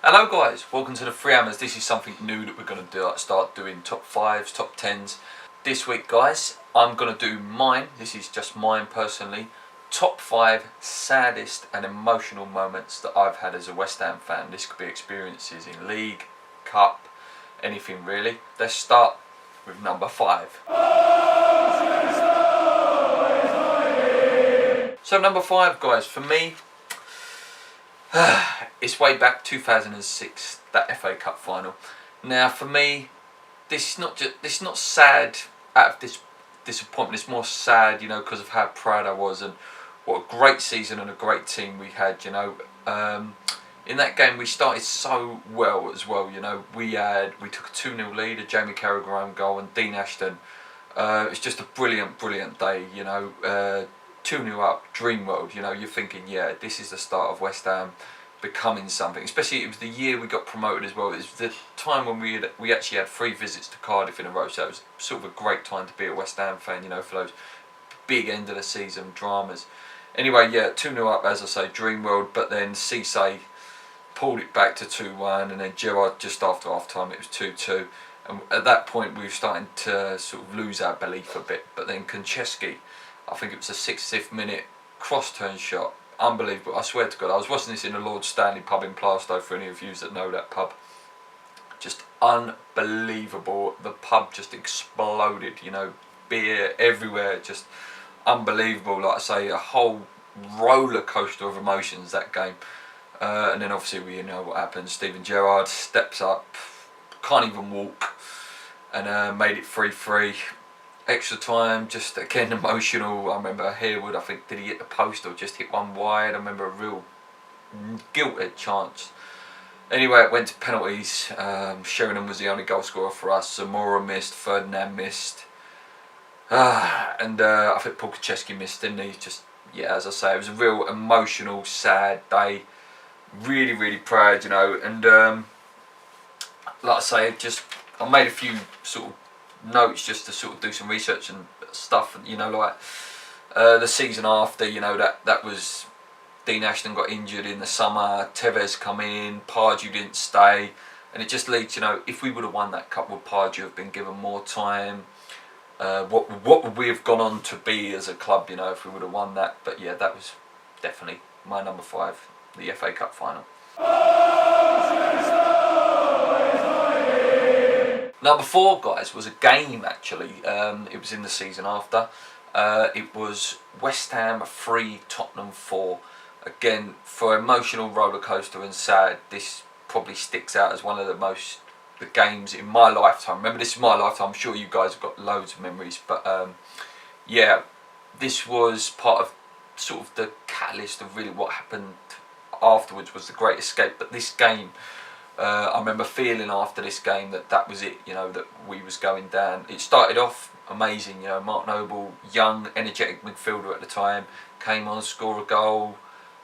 Hello guys, welcome to the Three Hammers. This is something new that we're going to do, start doing top 5s, top 10s. This week guys, I'm going to do mine, this is just mine personally, top 5 saddest and emotional moments that I've had as a West Ham fan. This could be experiences in league, cup, anything really. Let's start with number 5. So number 5 guys, for me, it's way back 2006, that FA Cup final. Now for me, this is not sad out of this disappointment. It's more sad, you know, because of how proud I was and what a great season and a great team we had. You know, in that game we started so well as well. You know, we took a 2-0 lead, a Jamie Carragher own goal and Dean Ashton. It's just a brilliant day. You know. 2-0 up, dream world, you know, you're thinking, yeah, this is the start of West Ham becoming something. Especially, it was the year we got promoted as well. It was the time when we actually had 3 visits to Cardiff in a row, so it was sort of a great time to be a West Ham fan, you know, for those big end of the season dramas. Anyway, yeah, 2-0 up, as I say, dream world, but then Cisse pulled it back to 2-1, and then Gerrard, just after half time, it was 2-2. And at that point, we were starting to sort of lose our belief a bit, but then Konchesky, I think it was the 60th minute cross-turn shot. Unbelievable. I swear to God, I was watching this in the Lord Stanley pub in Plaistow, for any of you that know that pub. Just unbelievable. The pub just exploded, you know, beer everywhere, just unbelievable. Like I say, a whole roller coaster of emotions, that game. And then obviously we know what happened. Steven Gerrard steps up, can't even walk, and made it 3-3. Extra time, just again emotional. I remember Harewood, I think, did he hit the post or just hit one wide? I remember a real gilt-edged chance. Anyway, it went to penalties. Sheringham was the only goal scorer for us. Zamora missed, Ferdinand missed, and I think Paul Konchesky missed, didn't he? Just, yeah, as I say, it was a real emotional, sad day. Really proud, you know. And like I say, I made a few sort of notes just to sort of do some research and stuff, and you know, like the season after, you know, that was Dean Ashton got injured in the summer, Tevez come in, Pardew didn't stay, and it just leads, you know, if we would have won that cup, would Pardew have been given more time? What would we have gone on to be as a club, you know, if we would have won that? But yeah, that was definitely my number 5, the FA Cup final. Number 4, guys, was a game actually. It was in the season after. It was West Ham 3, Tottenham 4. Again, for emotional roller coaster and sad, this probably sticks out as one of the games in my lifetime. Remember, this is my lifetime. I'm sure you guys have got loads of memories, but yeah, this was part of sort of the catalyst of really what happened afterwards. Was the Great Escape. But this game, I remember feeling after this game that was it, you know, that we was going down. It started off amazing, you know, Mark Noble, young, energetic midfielder at the time, came on, score a goal.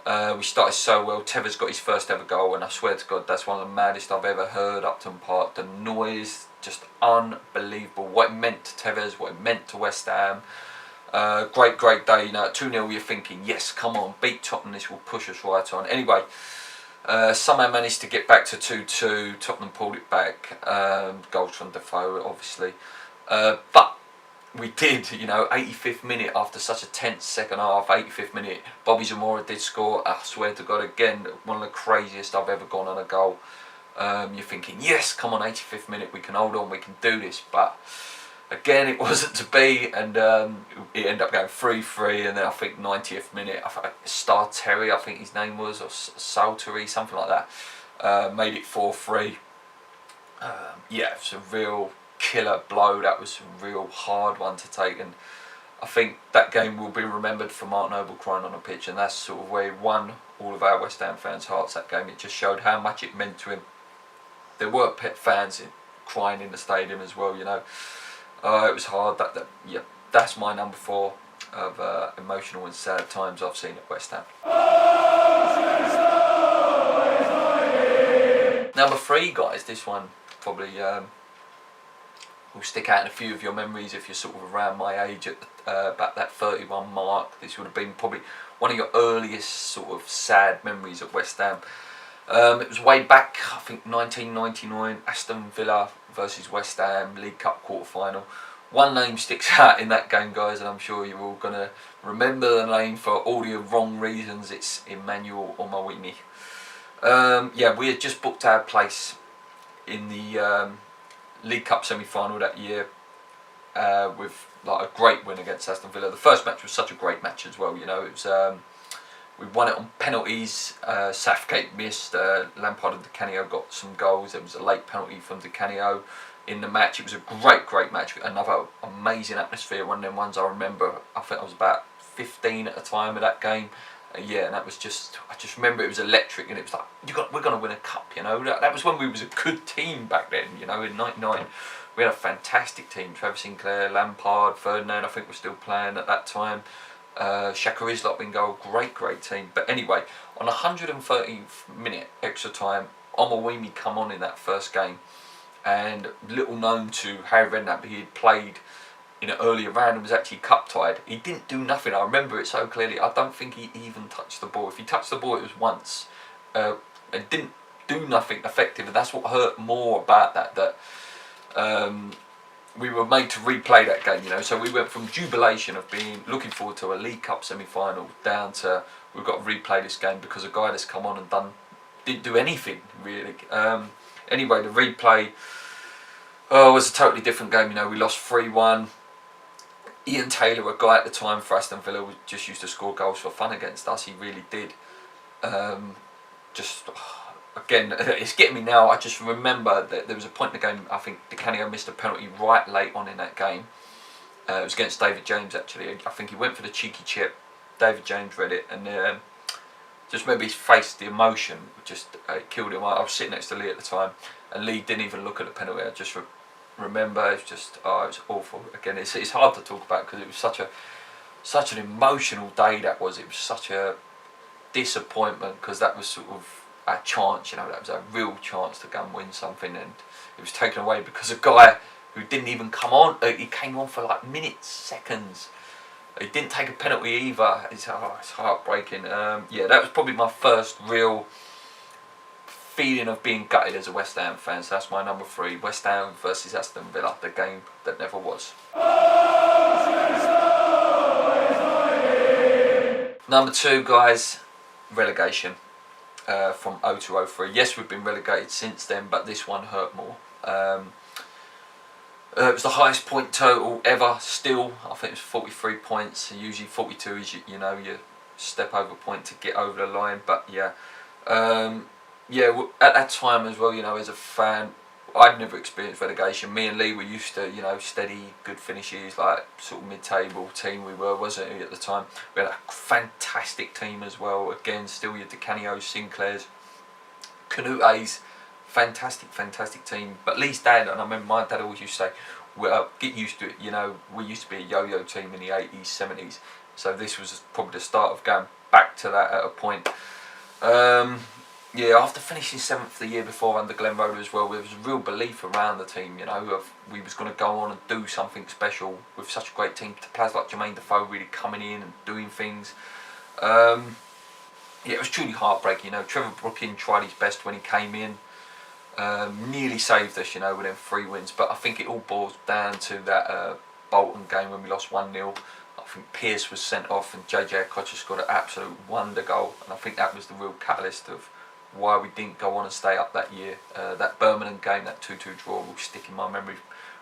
We started so well. Tevez got his first ever goal, and I swear to God, that's one of the maddest I've ever heard. Upton Park, the noise, just unbelievable. What it meant to Tevez, what it meant to West Ham. Great day, you know, at 2-0 you're thinking, yes, come on, beat Tottenham, this will push us right on. Anyway, somehow managed to get back to 2-2. Tottenham pulled it back. Goals from Defoe, obviously. But we did, you know, 85th minute, after such a tense second half, 85th minute, Bobby Zamora did score. I swear to God, again, one of the craziest I've ever gone on a goal. You're thinking, yes, come on, 85th minute, we can hold on, we can do this. But again, it wasn't to be, and it ended up going 3-3, and then I think 90th minute, Star Terry, I think his name was, or Saltery, something like that, made it 4-3. Yeah, it's a real killer blow. That was a real hard one to take, and I think that game will be remembered for Mark Noble crying on a pitch, and that's sort of where he won all of our West Ham fans' hearts. That game, it just showed how much it meant to him. There were pet fans crying in the stadium as well, you know. It was hard. Yeah, that's my number 4 of emotional and sad times I've seen at West Ham. Number 3, guys, this one probably will stick out in a few of your memories if you're sort of around my age at about that 31 mark. This would have been probably one of your earliest sort of sad memories at West Ham. It was way back, I think 1999, Aston Villa versus West Ham, League Cup quarter-final. One name sticks out in that game, guys, and I'm sure you're all going to remember the name for all the wrong reasons. It's Emmanuel Omawini. Yeah, we had just booked our place in the League Cup semi-final that year with like a great win against Aston Villa. The first match was such a great match as well, you know. It was we won it on penalties. Southgate missed. Lampard and Di Canio got some goals. There was a late penalty from Di Canio in the match. It was a great match. Another amazing atmosphere. One of them ones I remember. I think I was about 15 at the time of that game. Yeah, and that was just, I just remember it was electric, and it was like, we're going to win a cup, you know. That was when we was a good team back then, you know, in '99. We had a fantastic team. Trevor Sinclair, Lampard, Ferdinand, I think was still playing at that time. Shaka Islop in goal, great team. But anyway, on 130th minute extra time, Omawini come on in that first game, and little known to Harry Redknapp, but he had played in an earlier round and was actually cup tied. He didn't do nothing. I remember it so clearly. I don't think he even touched the ball. If he touched the ball, it was once. And didn't do nothing effective, and that's what hurt more about that. We were made to replay that game, you know. So we went from jubilation of being looking forward to a League Cup semi-final down to we've got to replay this game because a guy that's come on and didn't do anything really. Anyway, the replay was a totally different game. You know, we lost 3-1. Ian Taylor, a guy at the time for Aston Villa, just used to score goals for fun against us. He really did. Again, it's getting me now. I just remember that there was a point in the game, I think Di Canio missed a penalty right late on in that game. It was against David James, actually. I think he went for the cheeky chip. David James read it, and just remember his face, the emotion, just killed him. I was sitting next to Lee at the time, and Lee didn't even look at the penalty. I just remember it was just, it was awful. Again, it's hard to talk about because it was such an emotional day that was. It was such a disappointment because that was sort of a chance, you know, that was a real chance to go and win something, and it was taken away because a guy who didn't even come on, he came on for like minutes, seconds. He didn't take a penalty either. It's heartbreaking. Yeah, that was probably my first real feeling of being gutted as a West Ham fan. So that's my number 3, West Ham versus Aston Villa, the game that never was. Number 2, guys, relegation. From 0 to 03. Yes, we've been relegated since then, but this one hurt more. It was the highest point total ever still. I think it was 43 points. Usually 42 is your step over point to get over the line. But yeah, yeah. At that time as well, you know, as a fan, I'd never experienced relegation. Me and Lee were used to, you know, steady, good finishes, like sort of mid-table team we were, wasn't we, at the time? We had a fantastic team as well. Again, still your Di Canios, Sinclairs, Canute's, fantastic team. But Lee's dad, and I remember my dad always used to say, well, get used to it, you know, we used to be a yo-yo team in the 80s, 70s. So this was probably the start of going back to that at a point. Yeah, after finishing 7th the year before under Glenn Roeder as well, there was a real belief around the team, you know, of we was going to go on and do something special with such a great team. Players like Jermaine Defoe really coming in and doing things. Yeah, it was truly heartbreaking, you know. Trevor Brooking tried his best when he came in. Nearly saved us, you know, with them 3 wins. But I think it all boils down to that Bolton game when we lost 1-0. I think Pearce was sent off and JJ Okocha scored an absolute wonder goal. And I think that was the real catalyst of why we didn't go on and stay up that year. That Birmingham game, that 2-2 draw, will stick in my memory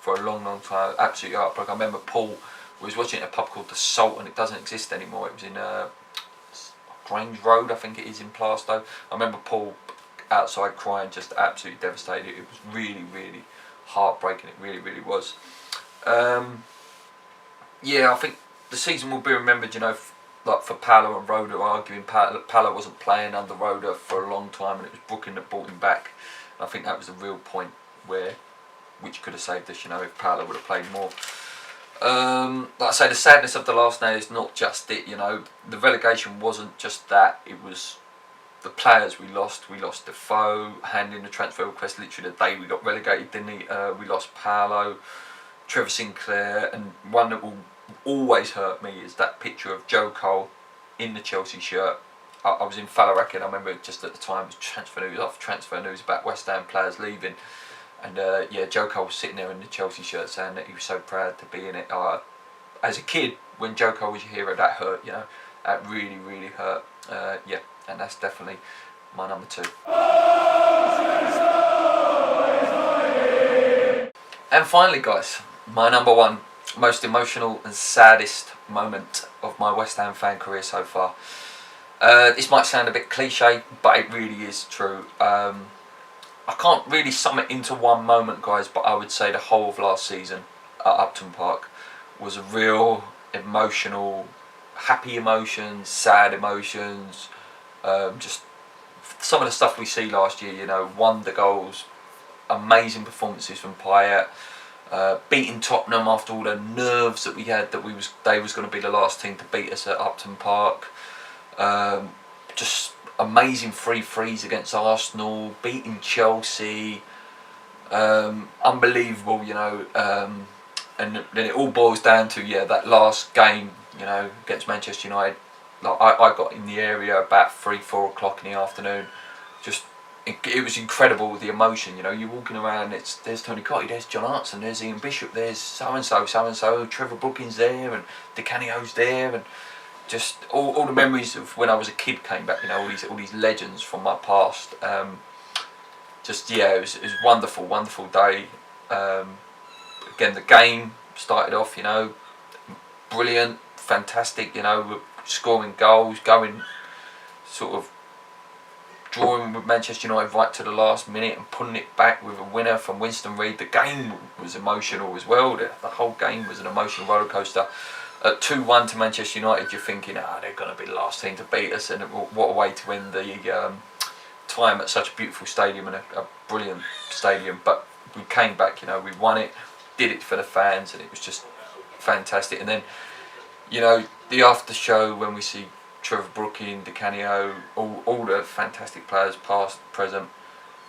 for a long time. Absolutely heartbreaking. I remember Paul was watching at a pub called The Salt, and it doesn't exist anymore. It was in Grange Road, I think it is, in Plaistow. I remember Paul outside crying, just absolutely devastated. It was really heartbreaking. It really was. Yeah, I think the season will be remembered, you know, like for Paolo and Roeder arguing. Paolo wasn't playing under Roeder for a long time, and it was Brooking that brought him back. And I think that was the real point which could have saved us, you know, if Paolo would have played more. Like I say, the sadness of the last night is not just it, you know. The relegation wasn't just that. It was the players we lost. We lost Defoe, handing the transfer request literally the day we got relegated, didn't he? We lost Paolo. Trevor Sinclair, and one that will always hurt me is that picture of Joe Cole in the Chelsea shirt. I was in Fallaraki, and I remember just at the time it was transfer news about West Ham players leaving, and yeah, Joe Cole was sitting there in the Chelsea shirt saying that he was so proud to be in it. As a kid, when Joe Cole was your hero, that hurt, you know, that really, really hurt. Yeah, and that's definitely my number 2. And finally, guys, my number 1 most emotional and saddest moment of my West Ham fan career so far. This might sound a bit cliche, but it really is true. I can't really sum it into one moment, guys, but I would say the whole of last season at Upton Park was a real emotional, happy emotions, sad emotions, just some of the stuff we see last year, you know, wonder goals, amazing performances from Payet, beating Tottenham after all the nerves that we had that they was going to be the last team to beat us at Upton Park. Just amazing 3-3s against Arsenal, beating Chelsea, unbelievable, you know, and then it all boils down to, yeah, that last game, you know, against Manchester United. Like I got in the area about 3-4 o'clock in the afternoon. Just it was incredible, the emotion, you know. You're walking around, there's Tony Cottee, there's John Hartson, there's Ian Bishop, there's so and so, Trevor Brookings there, and Di Canio's there, and just all the memories of when I was a kid came back, you know, all these legends from my past. Just yeah, it was a wonderful day. Again, the game started off, you know, brilliant, fantastic, you know, scoring goals, going sort of drawing with Manchester United right to the last minute and putting it back with a winner from Winston Reid. The game was emotional as well. The whole game was an emotional roller coaster. At 2-1 to Manchester United, you're thinking, they're going to be the last team to beat us, and what a way to end the time at such a beautiful stadium and a brilliant stadium. But we came back, you know, we won it, did it for the fans, and it was just fantastic. And then, you know, the after show when we see Trevor Brooking, Di Canio, all the fantastic players, past, present,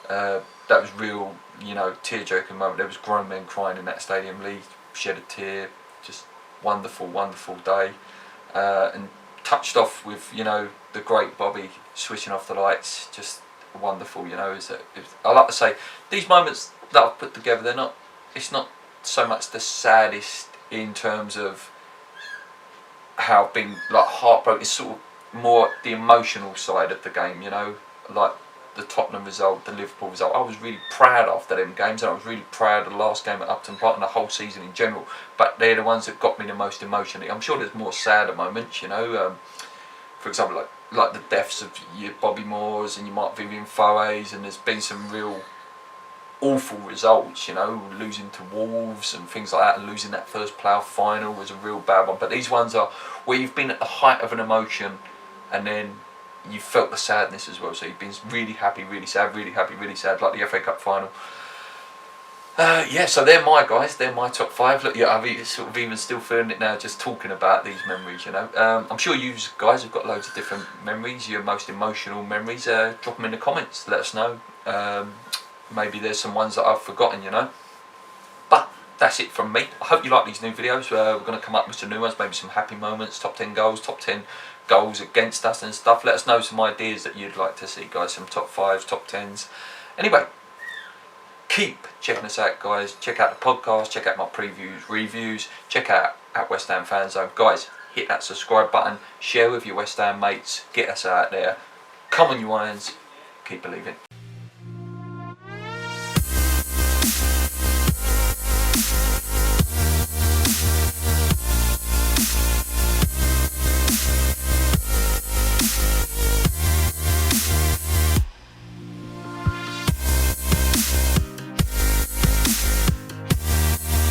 that was real, you know, tear-jerking moment. There was grown men crying in that stadium. Lee shed a tear. Just wonderful day, and touched off with, you know, the great Bobby switching off the lights. Just wonderful, you know. I like to say these moments that I've put together, it's not so much the saddest in terms of how I've been like heartbroken. It's sort of more the emotional side of the game, you know, like the Tottenham result, the Liverpool result. I was really proud after them games, and I was really proud of the last game at Upton Park and the whole season in general. But they're the ones that got me the most emotionally. I'm sure there's more sadder moments, you know. For example, like the deaths of your Bobby Moores and your Mark Vivian Foes, and there's been some real awful results, you know, losing to Wolves and things like that, and losing that first playoff final was a real bad one. But these ones are where you've been at the height of an emotion, and then you felt the sadness as well. So you've been really happy, really sad, really happy, really sad, like the FA Cup final. Yeah, so they're my guys. They're my top 5. Look, yeah, I'm sort of even still feeling it now, just talking about these memories. You know, I'm sure you guys have got loads of different memories. Your most emotional memories. Drop them in the comments. Let us know. Maybe there's some ones that I've forgotten. You know, but that's it from me. I hope you like these new videos. We're going to come up with some new ones. Maybe some happy moments, top 10 goals, top 10 goals against us and stuff. Let us know some ideas that you'd like to see, guys. Some top 5s, top 10s. Anyway, keep checking us out, guys. Check out the podcast, check out my previews, reviews, check out at West Ham Fan Zone. Guys, hit that subscribe button, share with your West Ham mates, get us out there. Come on, you irons, keep believing.